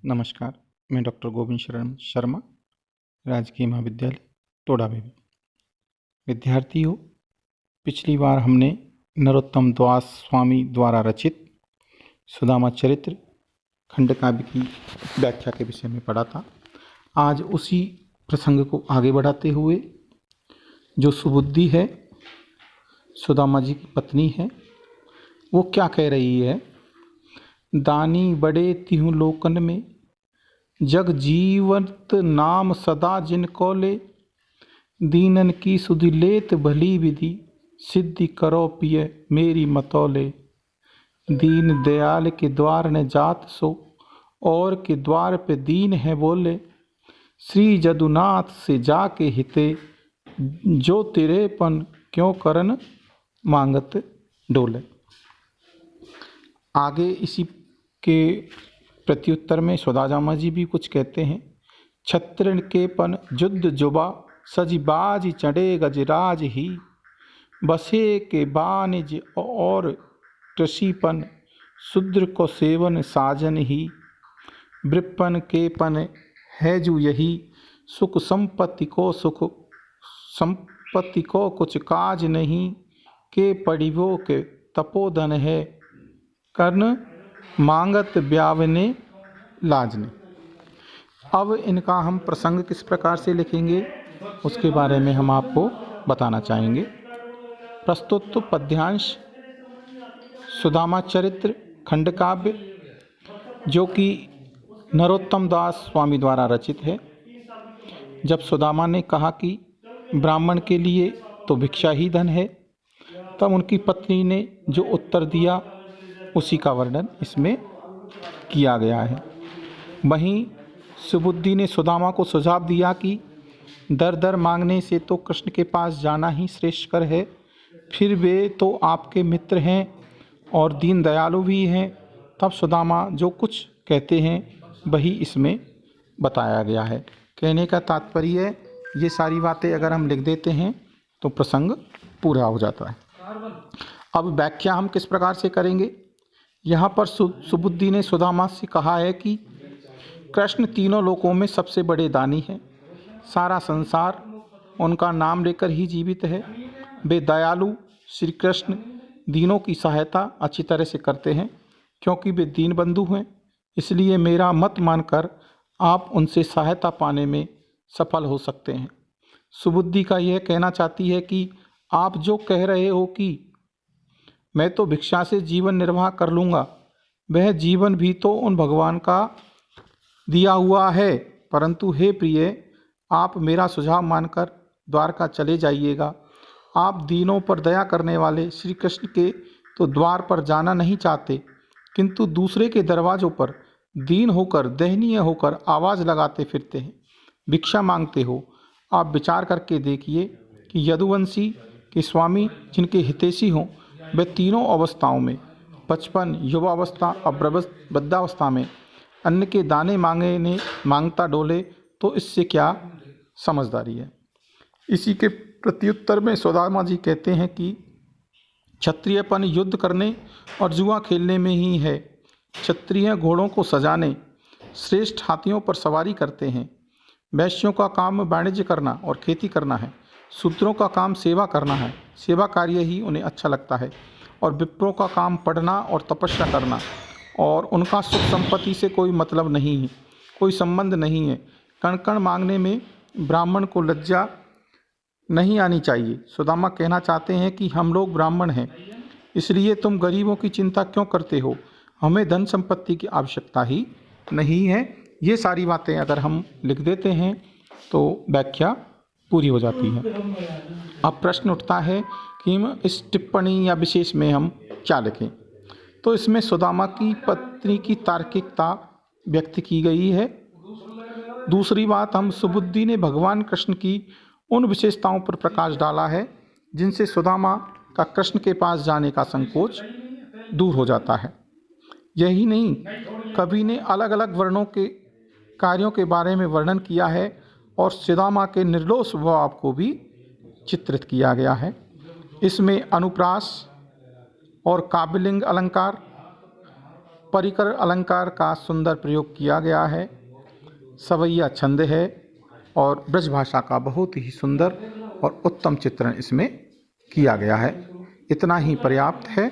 नमस्कार, मैं डॉक्टर गोविंद शरण शर्मा, राजकीय महाविद्यालय टोडाबेबी। विद्यार्थियों, पिछली बार हमने नरोत्तम दास स्वामी द्वारा रचित सुदामा चरित्र खंडकाव्य की व्याख्या के विषय में पढ़ा था। आज उसी प्रसंग को आगे बढ़ाते हुए जो सुबुद्धि है, सुदामा जी की पत्नी है, वो क्या कह रही है। दानी बड़े तिहु लोकन में, जग जीवत नाम सदा जिन कौले, दीनन की सुधि लेत भली विधि, सिद्धि करो पिय मेरी मतौले। दीन दयाल के द्वार न जात सो, और के द्वार पे दीन है बोले। श्री जदुनाथ से जाके हिते, जो तेरेपन क्यों करन मांगत डोले। आगे इसी के प्रत्युत्तर में सुदामा जी भी कुछ कहते हैं। छत्र के पन जुद्ध जुबा, सजी बाज चढ़े गजराज ही, बसे के बानिज और कृषिपन, शूद्र को सेवन साजन ही। वृपन के पन है जू यही, सुख संपत्ति को कुछ काज नहीं, के पड़िवो के तपोधन है, कर्ण मांगत ब्यावने लाजने। अब इनका हम प्रसंग किस प्रकार से लिखेंगे उसके बारे में हम आपको बताना चाहेंगे। प्रस्तुत पद्यांश सुदामा चरित्र खंडकाव्य, जो कि नरोत्तम दास स्वामी द्वारा रचित है। जब सुदामा ने कहा कि ब्राह्मण के लिए तो भिक्षा ही धन है, तब उनकी पत्नी ने जो उत्तर दिया उसी का वर्णन इसमें किया गया है। वहीं सुबुद्धि ने सुदामा को सुझाव दिया कि दर दर मांगने से तो कृष्ण के पास जाना ही श्रेष्ठकर है, फिर वे तो आपके मित्र हैं और दीन दयालु भी हैं। तब सुदामा जो कुछ कहते हैं वही इसमें बताया गया है। कहने का तात्पर्य ये सारी बातें अगर हम लिख देते हैं तो प्रसंग पूरा हो जाता है। अब व्याख्या हम किस प्रकार से करेंगे। यहाँ पर सुबुद्धि ने सुदामा से कहा है कि कृष्ण तीनों लोकों में सबसे बड़े दानी हैं। सारा संसार उनका नाम लेकर ही जीवित है। वे दयालु श्री कृष्ण दीनों की सहायता अच्छी तरह से करते हैं, क्योंकि वे दीन बंधु हैं। इसलिए मेरा मत मानकर आप उनसे सहायता पाने में सफल हो सकते हैं। सुबुद्धि का यह कहना चाहती है कि आप जो कह रहे हो कि मैं तो भिक्षा से जीवन निर्वाह कर लूँगा, वह जीवन भी तो उन भगवान का दिया हुआ है। परंतु हे प्रिय, आप मेरा सुझाव मानकर द्वारका चले जाइएगा। आप दीनों पर दया करने वाले श्री कृष्ण के तो द्वार पर जाना नहीं चाहते, किंतु दूसरे के दरवाजों पर दीन होकर दयनीय होकर आवाज़ लगाते फिरते हैं, भिक्षा मांगते हो। आप विचार करके देखिए कि यदुवंशी के स्वामी जिनके हितैषी हों, वे तीनों अवस्थाओं में, बचपन, युवावस्था और वृद्धावस्था में अन्न के दाने मांगता डोले, तो इससे क्या समझदारी है। इसी के प्रत्युत्तर में सुदामा जी कहते हैं कि क्षत्रियपन युद्ध करने और जुआ खेलने में ही है। क्षत्रिय घोड़ों को सजाने, श्रेष्ठ हाथियों पर सवारी करते हैं। वैश्यों का काम वाणिज्य करना और खेती करना है। शूद्रों का काम सेवा करना है, सेवा कार्य ही उन्हें अच्छा लगता है। और विप्रों का काम पढ़ना और तपस्या करना, और उनका सुख संपत्ति से कोई मतलब नहीं है, कोई संबंध नहीं है। कण कण मांगने में ब्राह्मण को लज्जा नहीं आनी चाहिए। सुदामा कहना चाहते हैं कि हम लोग ब्राह्मण हैं, इसलिए तुम गरीबों की चिंता क्यों करते हो। हमें धन संपत्ति की आवश्यकता ही नहीं है। ये सारी बातें अगर हम लिख देते हैं तो व्याख्या पूरी हो जाती है। अब प्रश्न उठता है कि हम इस टिप्पणी या विशेष में हम क्या लिखें। तो इसमें सुदामा की पत्नी की तार्किकता व्यक्त की गई है। दूसरी बात, हम सुबुद्धि ने भगवान कृष्ण की उन विशेषताओं पर प्रकाश डाला है जिनसे सुदामा का कृष्ण के पास जाने का संकोच दूर हो जाता है। यही नहीं, कवि ने अलग अलग वर्णों के कार्यों के बारे में वर्णन किया है और सुदामा के निर्दोष स्वभाव को भी चित्रित किया गया है। इसमें अनुप्रास और काव्यलिंग अलंकार परिकर अलंकार का सुंदर प्रयोग किया गया है, सवैया छंद है और ब्रज भाषा का बहुत ही सुंदर और उत्तम चित्रण इसमें किया गया है। इतना ही पर्याप्त है।